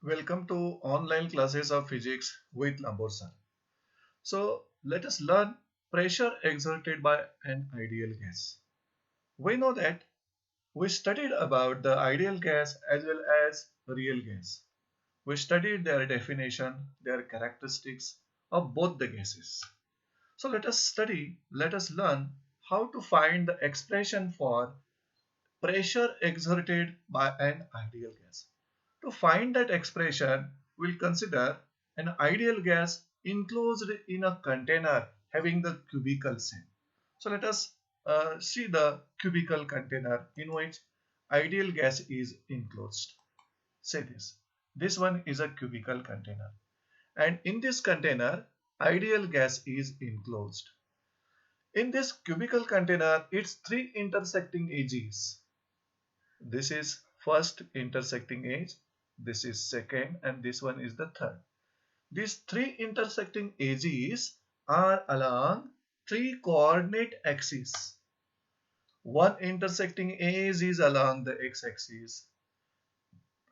Welcome to online classes of physics with Lamborsan. So let us learn pressure exerted by an ideal gas. We know that we studied about the ideal gas as well as real gas. We studied their definition, their characteristics of both the gases. So let us learn how to find the expression for pressure exerted by an ideal gas. To find that expression, we'll consider an ideal gas enclosed in a container having the cubical shape. So let us see the cubical container in which ideal gas is enclosed. Say this. This one is a cubical container. And in this container, ideal gas is enclosed. In this cubical container, its three intersecting edges. This is first intersecting edge, this is second, and this one is the third. These three intersecting edges are along three coordinate axes. One intersecting edge is along the x-axis,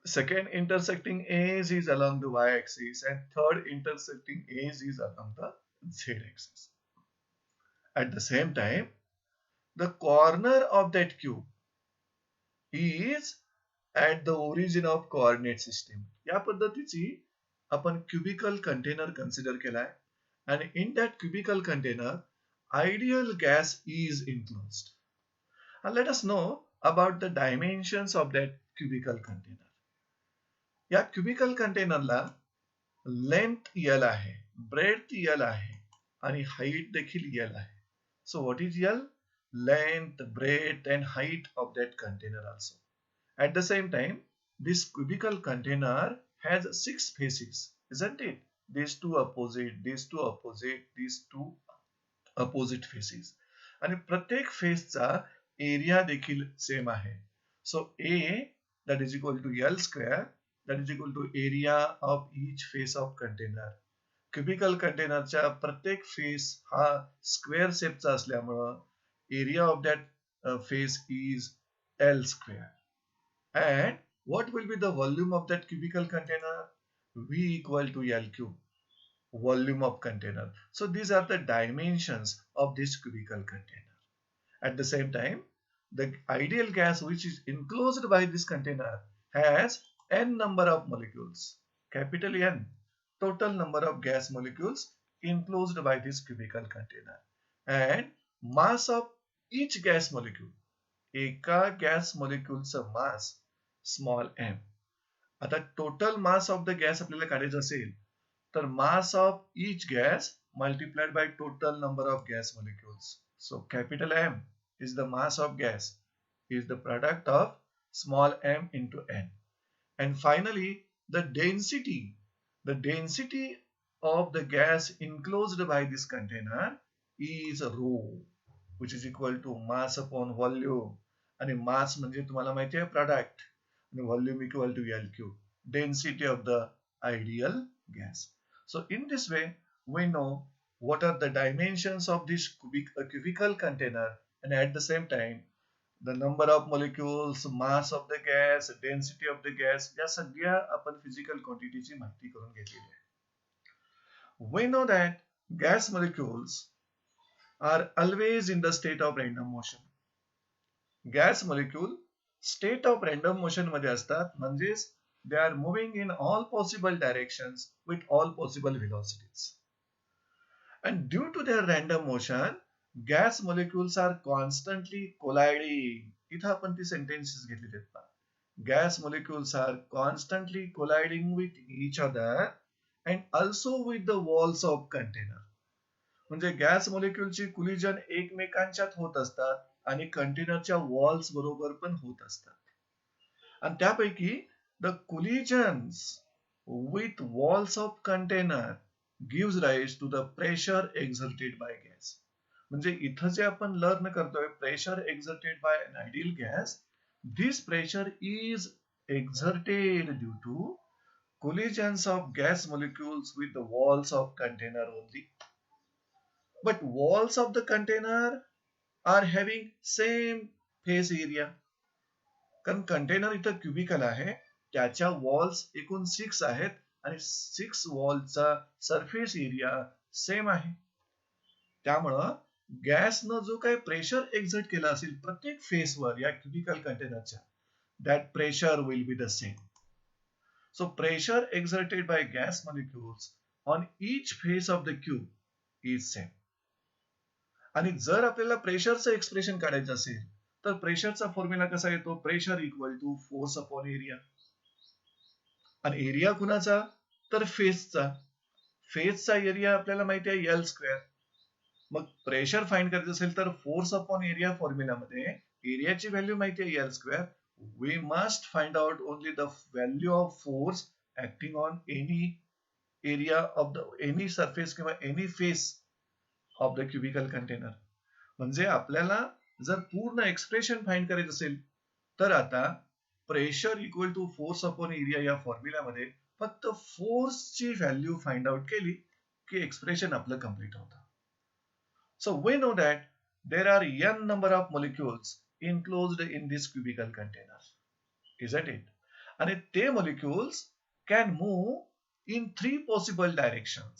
second intersecting edge is along the y-axis, and third intersecting edge is along the z-axis. At the same time, the corner of that cube is at the origin of coordinate system. या पद्धतीची आपण cubical container consider केलाय and in that cubical container ideal gas is enclosed. And let us know about the dimensions of that cubical container. या cubical container ला length L आहे, breadth L आहे आणि height देखील L आहे. So what is L? Length, breadth and height of that container also. At the same time, this cubical container has six faces, isn't it? These two opposite, these two opposite, these two opposite faces. आणि प्रत्येक फेसचा area देखील same आहे. So A that is equal to L square that is equal to area of each face of container. Cubical container प्रत्येक face हा square शेपचा असल्यामुळं area of that face is L square. And what will be the volume of that cubical container? V equal to L cube, volume of container. So these are the dimensions of this cubical container. At the same time, the ideal gas which is enclosed by this container has n number of molecules, capital N, total number of gas molecules enclosed by this cubical container, and mass of each gas molecule, एका gas मॉलिक्यूलचं mass small M. आता total mass of the gas आपल्याला काढायचं असेल तर mass of each gas multiplied by total number of gas molecules. So capital M is the mass of gas, is the product of small m into n. And finally, the density of the gas enclosed by this container is rho, which is equal to mass upon volume. आणि mass म्हणजे तुम्हाला माहिती आहे product आणि volume equal to L cube, density of the ideal gas. So in this way, we know what are the dimensions of this cubical container, and at the same time the number of molecules, mass of the gas, density of the gas, या सगळ्या आपण physical quantity ची माहिती करून घेतलेली आहे. We know that gas molecules are always in the state of random motion. Gas molecule state of random motion मध्ये असतात, म्हणजेच they are moving in all possible directions with all possible velocities. And due to their random motion, gas molecules are constantly colliding. इथं आपण ती sentences घेतली आहेत पहा. Gas molecules are constantly colliding with each other and also with the walls of container. म्हणजे gas मॉलिक्यूलची collision एकमेकांच्यात होत असतात आणि कंटेनरच्या वॉल्स बरोबर पण होत असतात. आणि त्यापैकी the collisions with walls of container gives rise to the pressure exerted by gas. म्हणजे इथं जे आपण लर्न करतोय pressure exerted by an ideal gas, this pressure is exerted due to collisions of gas molecules with the walls of container only. But walls of the container are having same face area. कारण container इथं cubical आहे त्याच्या walls एकूण 6 आहेत आणि 6 वॉलचा surface area same आहे. त्यामुळं गॅसनं जो काही प्रेशर एक्झर्ट केला असेल प्रत्येक फेसवर या क्युबिकल कंटेनरच्या, that pressure will be the same. So pressure exerted by gas molecules on each face of the cube is same. आणि जर आपल्याला प्रेशरचं एक्सप्रेशन काढायचं असेल तर प्रेशरचा फॉर्म्युला कसा येतो? Pressure equal to force upon area. आणि एरिया कुणाचा? तर फेसचा. फेसचा एरिया आपल्याला माहिती आहे एल स्क्वेअर. मग प्रेशर फाइंड करायचं असेल तर फोर्स अपॉन एरिया फॉर्म्युलामध्ये एरियाची व्हॅल्यू माहिती आहे L square. We must find out only the value of force acting on any area of any surface किंवा any face of the cubical container. म्हणजे आपल्याला जर पूर्ण एक्सप्रेशन फाइंड करायचं असेल तर आता pressure equal to force upon area या फॉर्म्युलामध्ये फक्त फोर्सची व्हॅल्यू फाइंड आउट केली की एक्सप्रेशन आपलं कम्प्लीट होतं. So we know that there are n number of molecules enclosed in this cubical container, isn't it? And they molecules can move in 3 possible directions.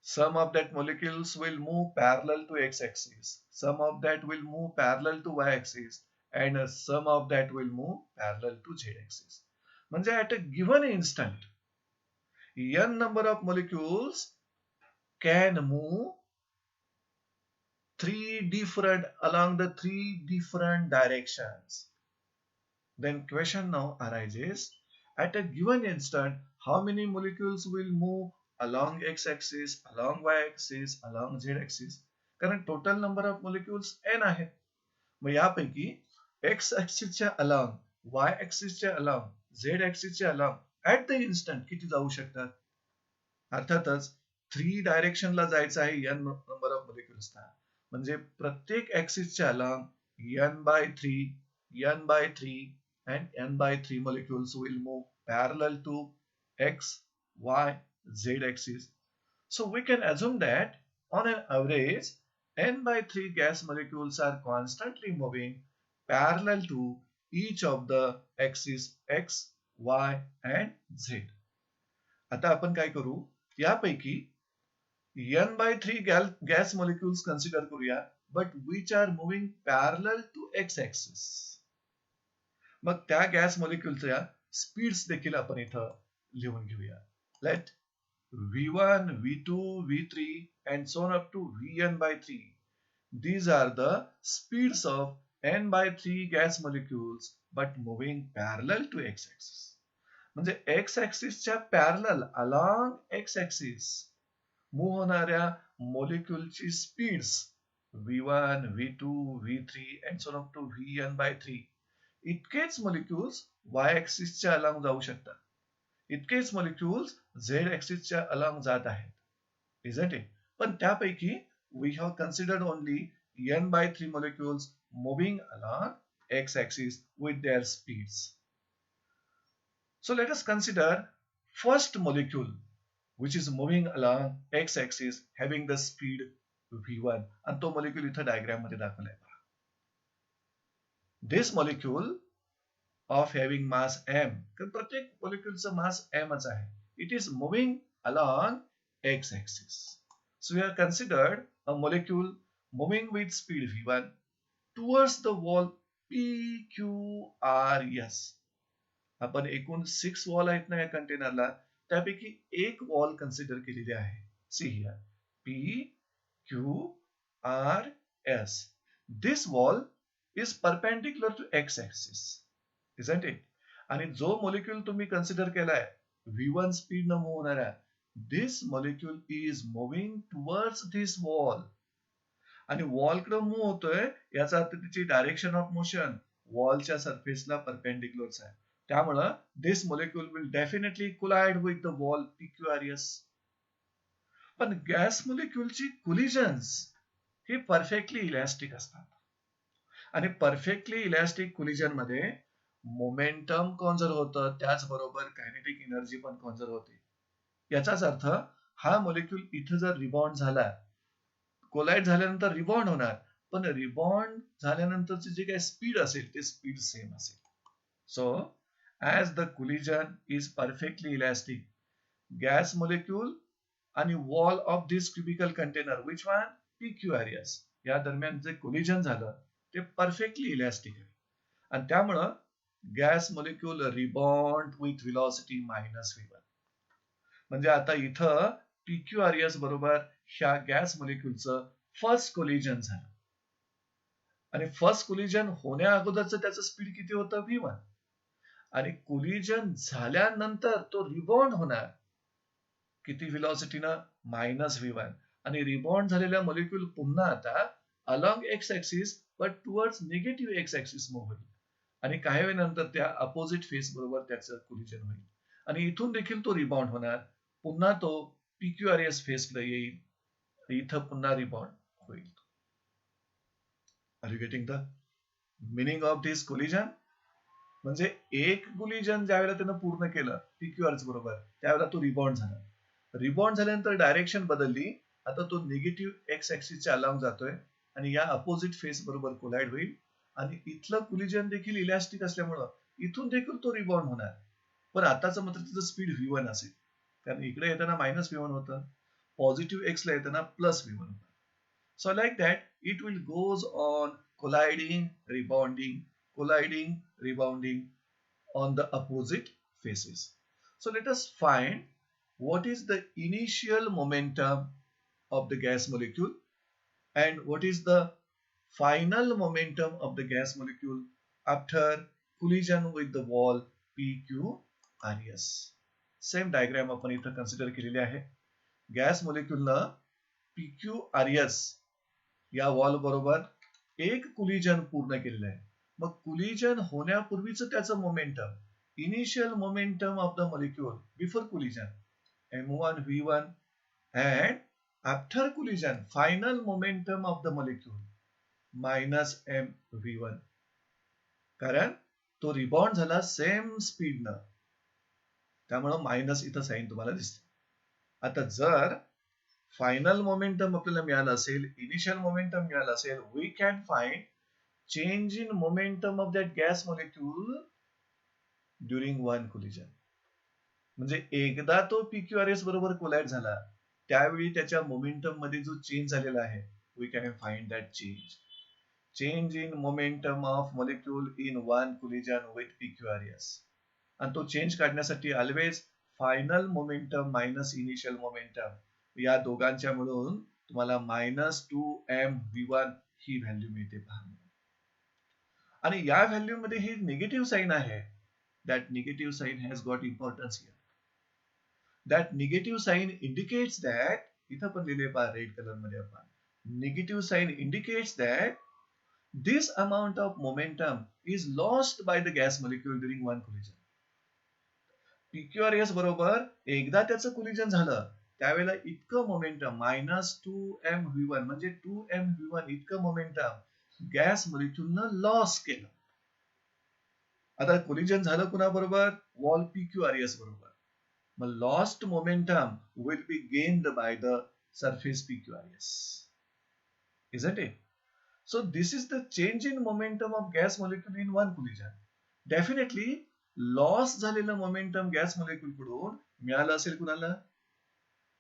Some of that molecules will move parallel to x-axis, some of that will move parallel to y-axis, and some of that will move parallel to z-axis. म्हणजे at a given instant, n number of molecules can move along the three different directions. Then question now arises, at a given instant how many molecules will move along x-axis, along y-axis, along z-axis? कारण total number of molecules n आहेत. मग यापैकी x-axis च्या along, y-axis च्या along, z-axis च्या along at the instant किती जाऊ शकतात? अर्थातच 3 डायरेक्शनला जायचं आहे n नंबर ऑफ मोलिक्युल्सना. म्हणजे प्रत्येक ऍक्सिसच्या along n by 3 and n by 3 molecules will move parallel to x, y, z axis. So we can assume that on an average n by 3 gas molecules are constantly moving parallel to each of the axis x, y and z. आता आपण काय करू? यापैकी n by 3 gas molecules consider करूया, but which are moving parallel to x-axis. मग त्या gas मॉलिक्युलच्या speeds देखील आपण इथं लिहून घेऊया. Let v1, v2, v3 and so on up to vn by 3. These are the speeds of n by 3 gas molecules but moving parallel to x-axis. म्हणजे x-axis च्या parallel along x-axis move होणाऱ्या मोलिक्युलची speeds v1, v2, v3 and so on to vn by 3. इतकेच molecules y axis च्या along जाऊ शकतात. इतकेच molecules z axis च्या along जात आहेत. Isn't it? पण त्यापैकी we have considered only n by 3 molecules moving along x axis with their speeds. So let us consider first molecule which is moving along x-axis having the speed v1 and तो molecule इथं diagram मध्ये दाखवलाय पहा. This molecule of having mass m, कारण प्रत्येक moleculeचं mass mच आहे. It is moving along x-axis. So we have considered a molecule moving with speed v1 towards the wall PQRS. आपण एकूण 6 वॉल आहेत ना या कंटेनरला, त्यापैकी एक वॉल कन्सिडर केलेली आहे. See here PQRS. This wall is perpendicular to x-axis, isn't it? आणि जो मोलिक्यूल तुम्ही कन्सिडर केलाय v1 स्पीड न मूव्ह होणारा, this molecule is moving towards this wall. आणि वॉलकडे मूव्ह होतोय याचा अर्थ त्याची डायरेक्शन ऑफ मोशन वॉलच्या सरफेसला परपेंडिक्युलर आहे. त्यामुळं this molecule will definitely collide with the wall PQRS. पण गॅस मोलिक्युलची कोलिजन्स ही परफेक्टली इलॅस्टिक असतात. आणि परफेक्टली इलॅस्टिक कोलिजन मध्ये मोमेंटम कॉन्झर्व होतं, त्याचबरोबर कायनेटिक एनर्जी पण कॉन्झर्व होते. याचाच अर्थ हा मोलिक्यूल इथं जर रिबॉन्ड झाला, कोलाइड झाल्यानंतर रिबॉन्ड होणार, पण रिबॉन्ड झाल्यानंतरची जी काही स्पीड असेल ते स्पीड सेम असेल. So as the collision is perfectly elastic. Gas molecule आणि wall of this cubical container, which one? PQ areas. या दरम्यान जे collision झालं ते perfectly elastic आहे. आणि त्यामुळं gas molecule rebound with velocity minus v1. म्हणजे आता इथं PQ areas बरोबर ह्या गॅस मॉलिक्युलचं फर्स्ट कोलिजन झालं. आणि फर्स्ट कोलिजन होण्या अगोदरचं त्याचं स्पीड किती होतं? v1. आणि कोलिजन झाल्यानंतर तो रिबॉन्ड होणार किती व्हेलॉसिटीनं? -v1. आणि रिबॉन्ड झालेल्या मॉलिक्युल पुन्हा आता along x axis but towards negative x axis move होईल. आणि काही वेळानंतर त्या अपोजिट फेस बरोबर त्याचं कोलिजन होईल. आणि इथून देखील तो रिबॉन्ड होणार. पुन्हा तो PQRS फेसला येईल. इथं पुन्हा रिबॉन्ड होईल. Are you getting the meaning of this collision? म्हणजे एक कोलिजन ज्या वेळेला त्यानं पूर्ण केलं PQRS बरोबर त्यावेळेला तो रिबॉन्ड झाला. रिबॉन्ड झाल्यानंतर डायरेक्शन बदलली. आता तो निगेटिव्ह एक्स ऍक्सिसच्या अलॉंग जातोय आणि या अपोजिट फेस बरोबर कोलाइड होईल. आणि इथलं कोलिजन देखील इलॅस्टिक असल्यामुळं इथून देखील तो रिबॉन्ड होणार. पण आताचं मात्र तिचं स्पीड v1 असेल. कारण इकडे येताना -v1 होतं, पॉझिटिव्ह एक्स ला येताना +v1 होतं. So like that it will goes on colliding, rebounding on the opposite faces. So let us find what is the initial momentum of the gas molecule and what is the final momentum of the gas molecule after collision with the wall PQRS. Same diagram आपण इथं consider केलेली आहे. Gas मॉलिक्युलनं PQRS या wall बरोबर एक collision पूर्ण केलेलं आहे. मग कोलिजन होण्यापूर्वीचं त्याचं momentum, initial momentum of the molecule before collision m1 v1 and after collision final momentum of the molecule -m v1. कारण तो रिबॉन्ड झाला सेम स्पीडनं, त्यामुळे मायनस इथं साइन तुम्हाला दिसते. आता जर फायनल मोमेंटम आपल्याला मिळालं असेल, इनिशियल मोमेंटम मिळालं असेल, we can find change in momentum of that gas molecule during one collision. म्हणजे एकदा तो PQRS बरोबर कोलाइड झाला त्यावेळी त्याच्या मोमेंटम मध्ये जो चेंज झालेला आहे, we can find that change in momentum of molecule in one collision with PQRS. आणि तो चेंज काढण्यासाठी always final momentum minus initial momentum या दोघांच्या मिळून तुम्हाला -2m v1 ही व्हॅल्यू मिळते पहा. आणि या व्हॅल्यू मध्ये ही निगेटिव्ह साइन आहे. That negative sign has got importance here. That negative sign indicates that, इथं पण लिहिले पहा रेड कलर मध्ये आपण, negative sign indicates that this amount of momentum is lost by the gas molecule during one collision. PQRS बरोबर एकदा त्याचं collision झालं त्यावेळेला इतकं मोमेंटम -2m v1 म्हणजे 2m v1 इतकं मोमेंटम गॅस मॉलिक्युलनं लॉस केलं. आता कोलिजन झालं कुणाबरोबर? वॉल PQRS बरोबर. मग lost momentum will be gained by the surface PQRS. Isn't it? So this is the change in momentum of gas molecule in one collision. Definitely loss झालेलं momentum gas molecule कडून मिळालं असेल कुणाला?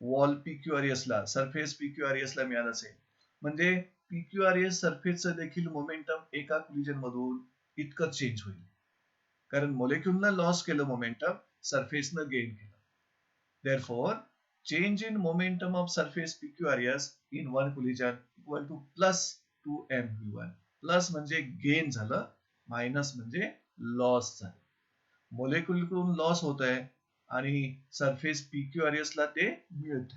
Wall PQRS ला, surface PQRS ला मिळालं असेल. म्हणजे PQRS सरफेसचं देखील मोमेंटम एका कोलिजन मधून इतकं चेंज होईल. कारण मॉलिक्यूलनं लॉस केलं मोमेंटम, सरफेसनं गेन केलं. Therefore, change in momentum of surface PQRS in one collision equal to +2m v1. Plus म्हणजे गेन झालं, मायनस म्हणजे लॉस झालं. मॉलिक्यूल कडून लॉस होत आहे आणि सरफेस PQRS ला ते मिळते.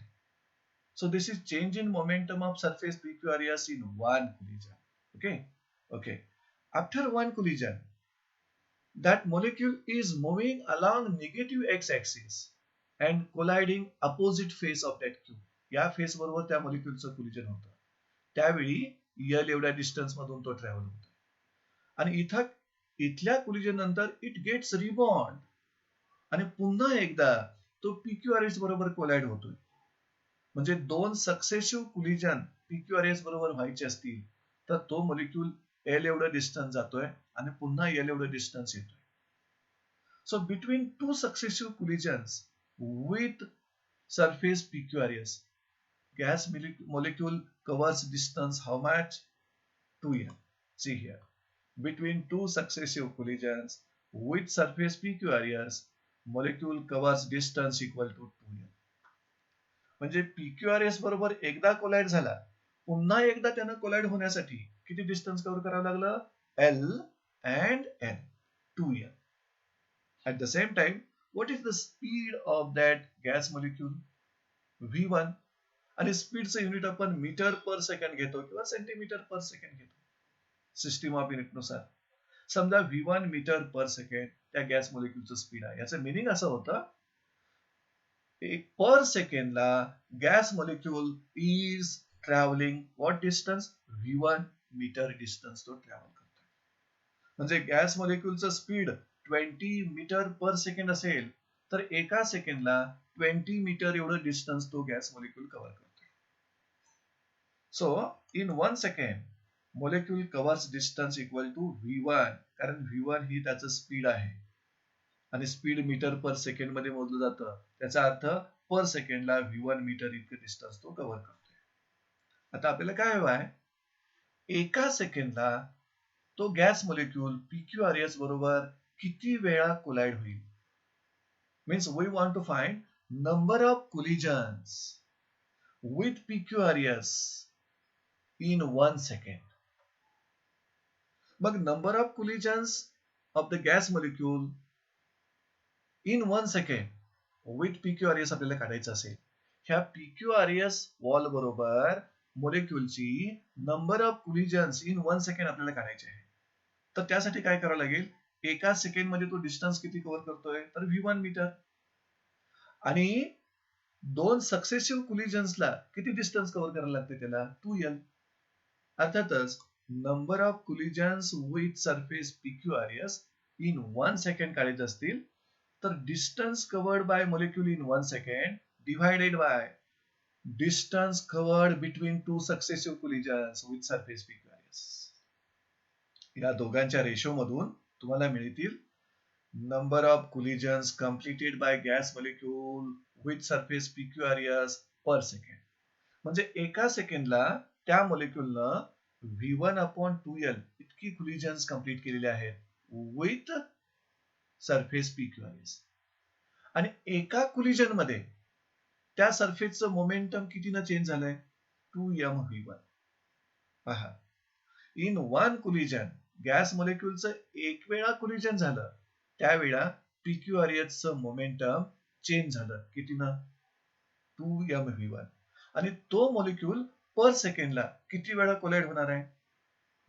So this is change in momentum of surface PQRS in one collision. Okay. After one collision, that molecule is moving along negative x-axis and colliding opposite face of that cube. या face बरोबर त्या मॉलिक्यूलचं collision होतं. त्यावेळी L एवढ्या distance मधून तो travel होतो. आणि इथल्या कोलिजन नंतर इट गेट्स रिबॉन्ड आणि पुन्हा एकदा तो PQRS बरोबर कोलाइड होतोय. म्हणजे दोन सक्सेसिव्ह कोलिजन PQRS बरोबर व्हायचे असतील तर तो मॉलिक्यूल L एवढं डिस्टन्स जातोय आणि पुन्हा L एवढं डिस्टन्स येतोय. So between two successive collisions with surface PQRS, gas molecule covers distance how much? 2m. See here. Between two successive collisions with surface PQRS, molecule covers distance equal to 2m. म्हणजे PQRS बरोबर एकदा collide झाला, पुन्हा एकदा त्यानं collide होण्यासाठी किती distance cover करावं लागलं? L and N, 2m. At the same time, what is the speed of that gas molecule? V1. आणि स्पीडचं युनिट आपण मीटर पर सेकंड घेतो किंवा सेंटीमीटर पर सेकंड घेतो सिस्टीम ऑफ युनिट नुसार. समजा V1 मीटर पर सेकंड त्या gas मॉलिक्युलचं स्पीड आहे. याचं मिनिंग असं होतं, एक पर सेकंडला gas molecule is travelling what distance? V1 metre distance तो ट्रॅव्हल करतोय. म्हणजे गॅस मॉलिक्युलचं स्पीड 20 मीटर पर सेकंड असेल तर एका सेकंडला 20 मीटर एवढं डिस्टन्स तो गॅस मॉलिक्युल कव्हर करतोय. So in 1 second molecule covers distance equal to V1, कारण V1 ही त्याचं स्पीड आहे आणि स्पीड मीटर पर सेकंड मध्ये मोजलं जातं. त्याचा अर्थ पर सेकंडला V1 मीटर इतकं डिस्टन्स तो कव्हर करतोय. आता आपल्याला काय हवं आहे? एका सेकंडला तो गॅस मॉलिक्युल PQRS बरोबर किती वेळा कोलाइड होईल? Means we want to find number of collisions with PQRS in 1 second. मग number of collisions of the gas molecule in 1 second with PQRS आपल्याला काढायचं असेल. ह्या PQRS वॉल बरोबर मोलेक्युलची number of collisions in 1 second आपल्याला काढायची आहे. तर त्यासाठी काय करावं लागेल? एका सेकंड मध्ये तो डिस्टन्स किती कव्हर करतोय? तर V1 मीटर. आणि दोन सक्सेसिव्ह कोलिजन्सला किती डिस्टन्स कव्हर करायला लागते? त्याला 2l. अर्थातच number of collisions with surface PQRS in 1 second काढायचे असतील तर distance covered bye molecule in 1 second divided by distance covered between two successive collisions with surface PQRS. या दोघांच्या रेशो मधून तुम्हाला मिळतील number of collisions completed by gas molecule with surface PQRS per second. म्हणजे एका सेकंडला त्या मॉलिक्युलनं V1/2l इतकी collisions complete केलेले आहेत विथ सरफेस PQRS. आणि एका कोलिजन मध्ये त्या सरफेसचं मोमेंटम कितीनं चेंज झालंय? 2mv1. पहा, इन वन कोलिजन गॅस मॉलिक्युलचं एक वेळा कोलिजन झालं त्यावेळा PQRS चं मोमेंटम चेंज झालं कितीनं? 2mv1. आणि तो मॉलिक्युल पर सेकंडला किती वेळा कोलाइड होणार आहे?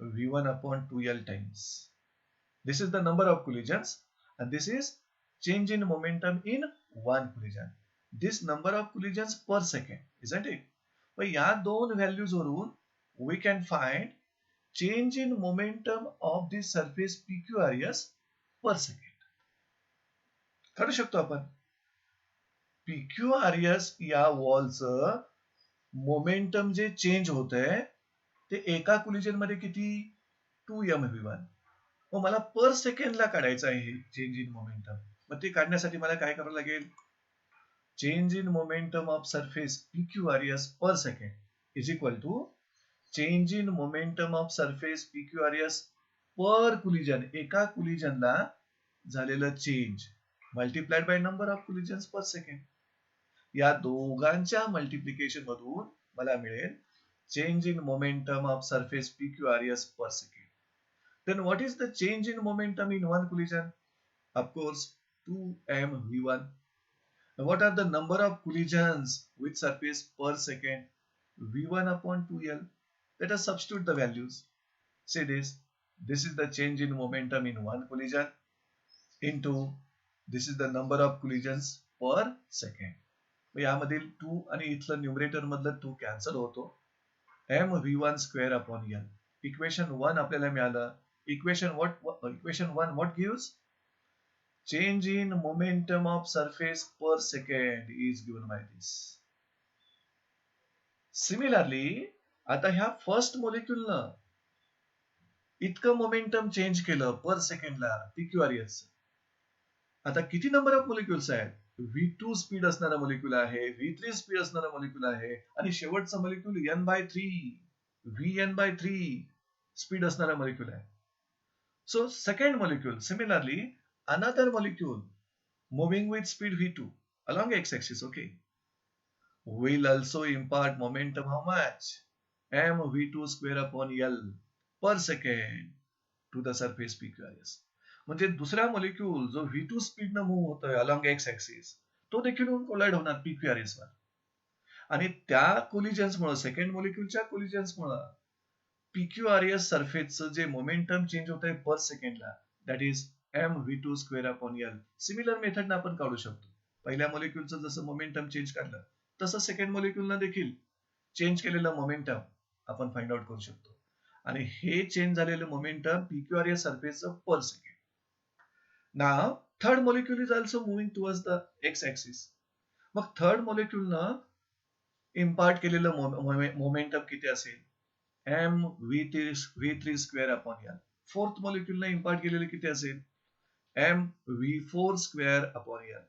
V1/2l times. This is the number of collisions and this is change in momentum in one collision. This number of collisions per second, isn't it? but या दोन values वरून we can find change in momentum of the surface PQRS per second. काढू शकतो आपण. PQRS या वॉलचं momentum जे change होतंय ते एका कोलिजन मध्ये किती? 2mv1. मग मला पर सेकंडला काढायचं आहे चेंज इन मोमेंटम. मग ते काढण्यासाठी मला काय करावं लागेल? Change in momentum of surface PQRS per second is equal to change in momentum of surface PQRS per collision, एका कोलिजनला झालेलं change multiplied by number of collisions per second. या दोघांच्या मल्टिप्लिकेशन मधून मला मिळेल change in momentum of surface PQRS per second. Then what is the change in momentum in one collision? Of course, 2mv1. Now what are the number of collisions with surface per second? V1/2l. Let us substitute the values. Say this. This is the change in momentum in one collision into this is the number of collisions per second. यामधील 2 आणि इथलं numerator मधलं 2 cancel होतो. mv1/l. Equation 1 आपल्याला मिळालं. Equation 1 what gives? Change in momentum of surface per second is given by this. Similarly, आता ह्या first मॉलिक्युलनं इतकं मोमेंटम चेंज केलं पर सेकंडला PQRS आता किती नंबर ऑफ मॉलिक्युल्स आहेत? V2 स्पीड असणारा मॉलिक्युल आहे, V3 स्पीड असणारा मॉलिक्युल आहे आणि शेवटचा मॉलिक्युल Vn by 3 स्पीड असणारा मॉलिक्युल आहे. So second molecule, similarly, another molecule moving with speed v2 along x-axis, okay, will also impart momentum how much? mv2 square upon L per second to the surface pqrs. म्हणजे दुसरा molecule जो v2 speed न move होतोय along x axis तो देखील collide होणार pqrs वर आणि त्या कोलिजन्समुळे सेकंड मॉलिक्यूलच्या कोलिजन्समुळे pqrs सरफेसचं जे मोमेंटम चेंज होत आहे पर सेकंडला that is mv2 square upon L. Similar मेथडनं आपण काढू शकतो. पहिल्या मॉलिक्यूलचं जसं मोमेंटम चेंज काढलं तसं सेकंड मॉलिक्यूलनं देखील चेंज केलेलं मोमेंटम आपण फाइंड आउट करू शकतो आणि हे चेंज झालेलं मोमेंटम pqrs सरफेसचं per second. Now third molecule is also moving towards the X axis. मग थर्ड मॉलिक्यूलनं इम्पार्ट केलेलं मोमेंटम किती असेल? mv3 square upon L. Fourth मॉलिक्यूलला इम्पार्ट केलेले किती असेल? mv4 square upon L.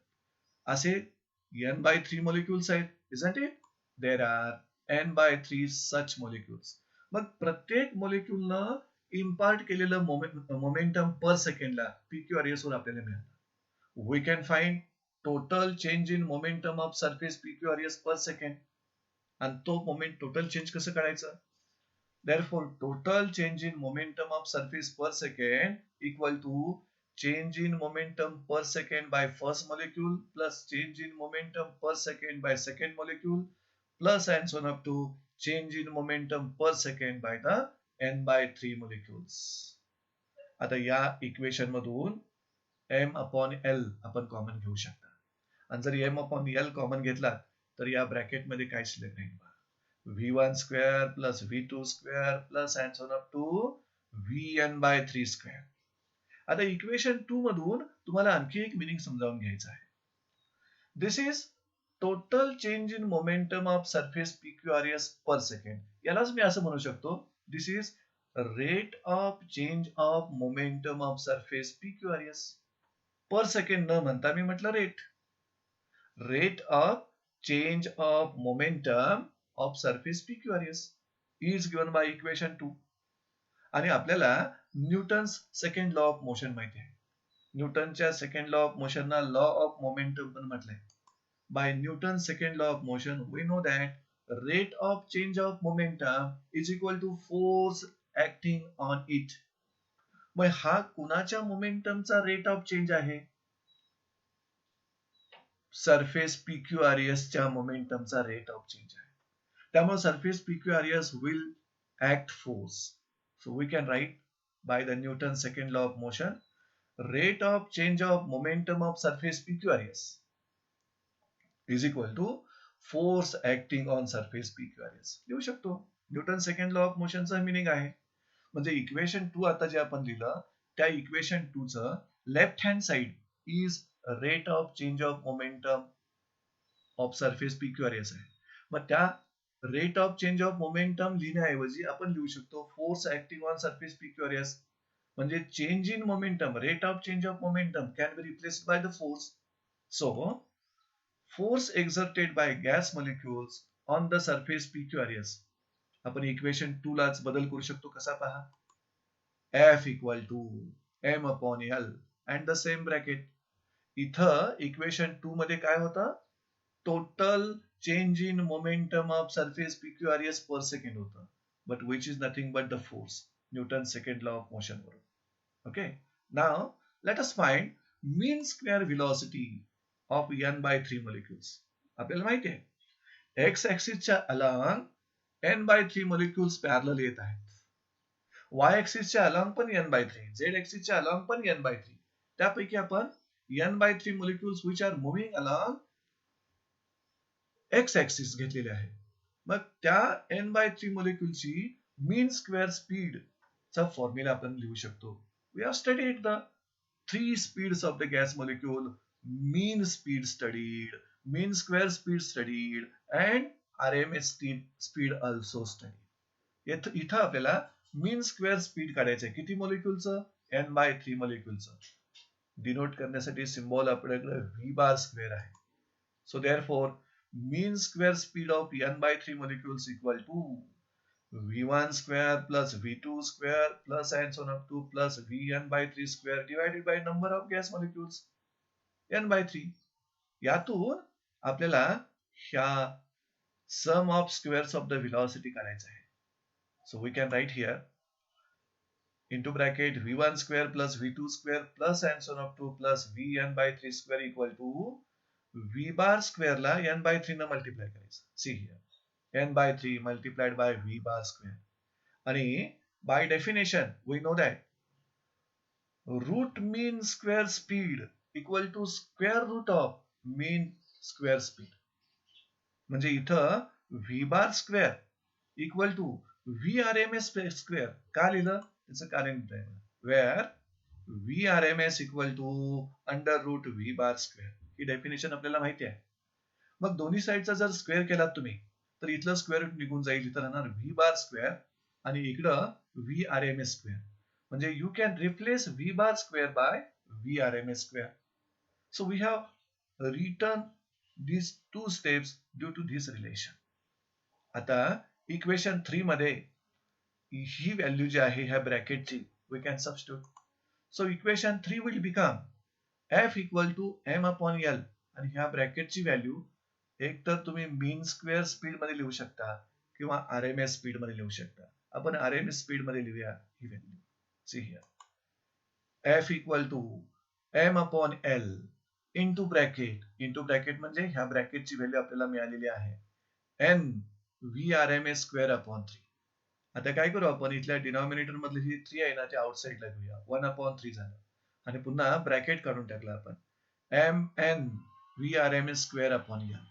असे n/3 मॉलिक्यूल्स आहेत, isn't it? There are n/3 such molecules. मग प्रत्येक मॉलिक्यूलनं इम्पार्ट केलेलं मोमेंटम पर सेकंडला pqrs वर आपल्याला मिळालं. We can find total change in momentum of surface pqrs per second. आणि तो टोटल चेंज कसं करायचं? Therefore, total change in momentum of surface per second equal to change in momentum per second by first molecule plus change in momentum per second by second molecule plus and so on up to change in momentum per second by the n/3 molecules. आता या equation मधून m upon l आपण common घेऊ शकता आणि जर m upon l common घेतला तर या ब्रॅकेट मध्ये काय शिल्लक राहील? v1 square plus v2 square plus and so on up to vn/3 square. आता इक्वेशन 2 मधून तुम्हाला आणखी एक मीनिंग समजावून घ्यायचं आहे. This is total change in momentum of surface pqrs per second. यालाच मी असं म्हणू शकतो, this is rate of change of momentum of surface pqrs. Per second न म्हणता मी म्हटलं rate of change of momentum of surface pqrs is given by equation 2. आणि आपल्याला Newton's second law of motion माहिती आहे. न्यूटनच्या सेकंड लॉ ऑफ मोशनला लॉ ऑफ मोमेंटम पण म्हटलंय. By Newton second law of motion we know that rate of change of momentum is equal to force acting on it. मग हा कुणाच्या मोमेंटमचा रेट ऑफ चेंज आहे? सरफेस pqrs च्या मोमेंटमचा रेट ऑफ चेंज आहे. त्यामुळे surface pqrs will act force. So we can write by the Newton's second law of motion, rate of change of momentum of surface pqrs is equal to force acting on surface pqrs. लिहू शकतो. Newton second law of मोशनचा meaning आहे. म्हणजे equation 2 आता जे आपण लिहिलं त्या इक्वेशन 2 चं left hand side is rate of change of momentum of surface pqrs आहे. मग त्या rate of change of momentum लिहिण्याऐवजी आपण लिहू शकतो force acting on surface pqrs. म्हणजे change in momentum, rate of change of momentum can be replaced by the force. So force exerted by gas molecules on the surface pqrs आपण equation 2 लाच बदल करू शकतो. कसा पहा? F equal to m upon l and the same bracket. इथं equation 2 मध्ये काय होतं? Total change in momentum of surface pqrs per second होतं, but which is nothing but the force, Newton's second law of motion. Okay, now let us find mean square velocity of n/3 molecules. आपल्याला माहिती आहे x axis च्या along n/3 molecules parallel येत आहेत. y axis च्या along पण n/3, z axis च्या along पण n/3. त्यापैकी आपण n/3 molecules which are moving along X axis घेतलेले आहे. मग त्या n/3 मॉलिक्यूलची मीन स्क्वेअर स्पीड चा फॉर्म्युला आपण लिहू शकतो. We have studied the 3 speeds of the gas molecule, mean speed studied, mean square speed studied and RMS speed also studied. इथं आपल्याला मीन स्क्वेअर स्पीड काढायचं आहे. किती मॉलिक्यूलचं? n/3 मॉलिक्यूलचं. डिनोट करण्यासाठी सिम्बॉल आपल्याकडे व्ही बार स्क्वेअर आहे. So therefore mean square speed of n/3 molecules equal to v1 square plus v2 square plus and so on up to plus vn/3 square divided by number of gas molecules n/3. यातून आपल्याला ह्या sum of squares of the velocity करायचं आहे. So we can write here into bracket v1 square plus v2 square plus and so on up to plus vn/3 square equal to v bar square ला n/3 न multiply करायचं. See here n/3 multiplied by v bar square. आणि by definition we know that root mean square speed equal to square root of mean square speed. म्हणजे इथं v bar square equal to vrms square का लिहिलं त्याचं कारण where vrms equal to under root v bar square. He definition आपल्याला माहिती आहे. मग दोन्ही साईडचा जर स्क्वेअर केलात तुम्ही तर इथलं स्क्वेअर रूट निघून जाईल. इथं राहणार व्ही बार स्क्वेअर आणि इकडं V R M S square. म्हणजे you can replace V bar square by V R M S square. So we have written these two steps due to this relation. आता equation 3 मध्ये ही value जी आहे ह्या ब्रॅकेटची we can substitute. So equation 3 will become f equal to m upon l आणि ह्या ब्रॅकेटची value एक तर तुम्ही मीन square speed मध्ये लिहू शकता किंवा आरएमएस स्पीड मध्ये लिहू शकता. आपण आरएमएस स्पीड मध्ये लिहूया ही value. See here f equal to m upon l into bracket म्हणजे ह्या ब्रॅकेटची व्हॅल्यू आपल्याला मिळालेली आहे n vrms square upon 3. आता काय करू आपण इथल्या डिनॉमिनेटर मधली जी 3 आहे ना ते आउटसाइडला घेऊया. 1 upon 3 झालं आणि पुन्हा ब्रॅकेट काढून टाकला आपण mn vrms square upon l.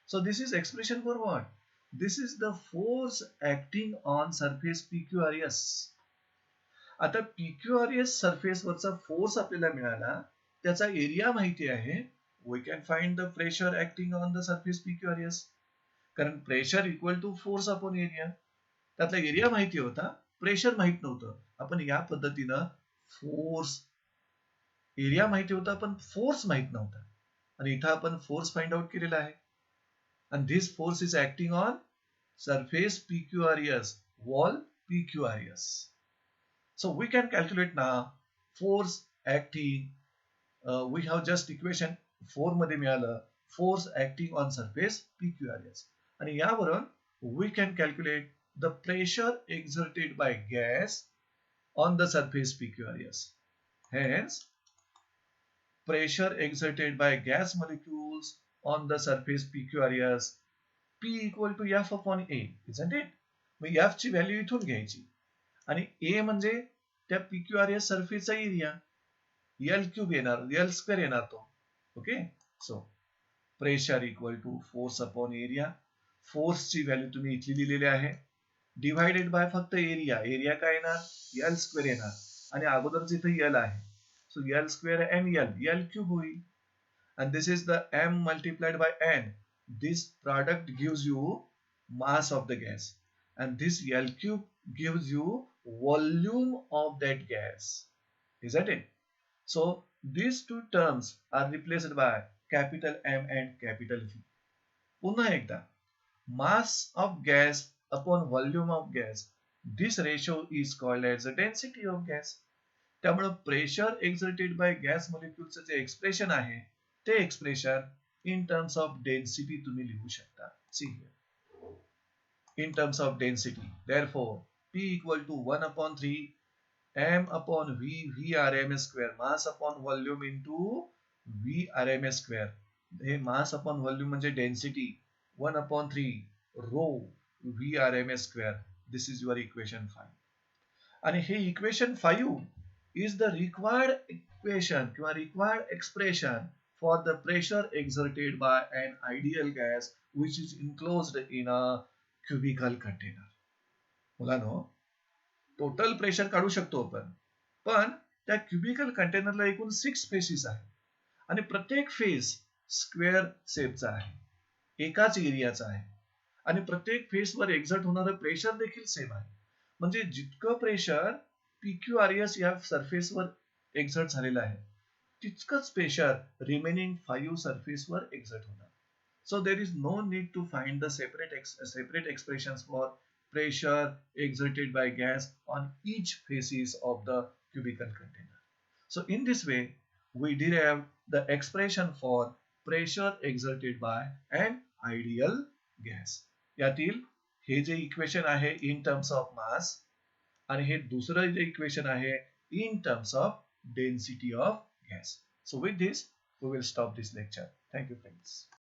So this is expression for what? This is the force acting on surface PQRS. आता PQRS surface वरचा फोर्स आपल्याला मिळाला, त्याचा एरिया माहिती आहे. We can find the pressure acting on the surface PQRS. कारण pressure equal to force upon area. त्यातला area माहिती होता, प्रेशर माहित नव्हतं. आपण या पद्धतीनं फोर्स एरिया माहिती होता पण फोर्स माहित नव्हता आणि इथं आपण फोर्स फाइंड आउट केलेला आहे. And this force is acting on surface PQRS, wall PQRS. So we can calculate now force acting. We have just equation 4 मध्ये मिळालं force acting on surface PQRS. आणि यावरून we can calculate the pressure exerted by gas on the surface PQRS. Hence, pressure exerted by gas molecules on the surface PQRS P equal to F upon A, isn't it? मग F ची value इथून घ्यायची आणि A म्हणजे त्या PQRS सरफेसचा area L cube येणार, L square येणार तो. Okay, so pressure equal to force upon area. फोर्सची व्हॅल्यू तुम्ही इथली लिहिलेली आहे डिवाइडेड बाय फक्त एरिया. एरिया काय येणार? L स्क्वेअर येणार आणि अगोदरच इथे L आहे. So L square and L cube होईल. And this is the m multiplied by n. This product gives you mass of the gas and this L cube gives you volume of that gas, isn't it? So these two terms are replaced by capital M and capital V. पुन्हा एकदा mass of gas upon volume of gas, this ratio is called as the density of gas. त्यामुळे pressure exerted by gas मॉलिक्युलचं जे expression आहे ते expression in terms of density तुम्ही लिहू शकता. See here. In terms of density. Therefore, P equal to 1 upon 3 m upon V vrms square. Mass upon volume into vrms square. हे mass upon volume म्हणजे density. 1 upon 3 rho vrms square. This is your equation 5. आणि हे equation 5 is the required equation किंवा required expression for the pressure exerted by an ideal gas which is enclosed in a cubical container. मुलांनो, total pressure काढू शकतो आपण, पण त्या cubical कंटेनरला एकूण 6 फेसेस आहेत आणि प्रत्येक फेस स्क्वेअर शेपचा आहे, एकाच एरियाचा आहे आणि प्रत्येक फेसवर एक्झर्ट होणारं प्रेशर देखील सेम आहे. म्हणजे जितकं प्रेशर PQRS या सरफेसवर एक्झर्ट झालेलं आहे तितकंच प्रेशर रिमेनिंग 5 सरफेसवर एक्झर्ट होणार. So there is no need to find the separate expressions for pressure exerted by gas on each faces of the cubical container. So in this way, we derive the expression for pressure exerted by an ideal gas. यातील हे जे equation आहे in terms of mass आणि हे दुसरं जे equation आहे in terms of density of gas. So with this, we will stop this lecture. Thank you, friends.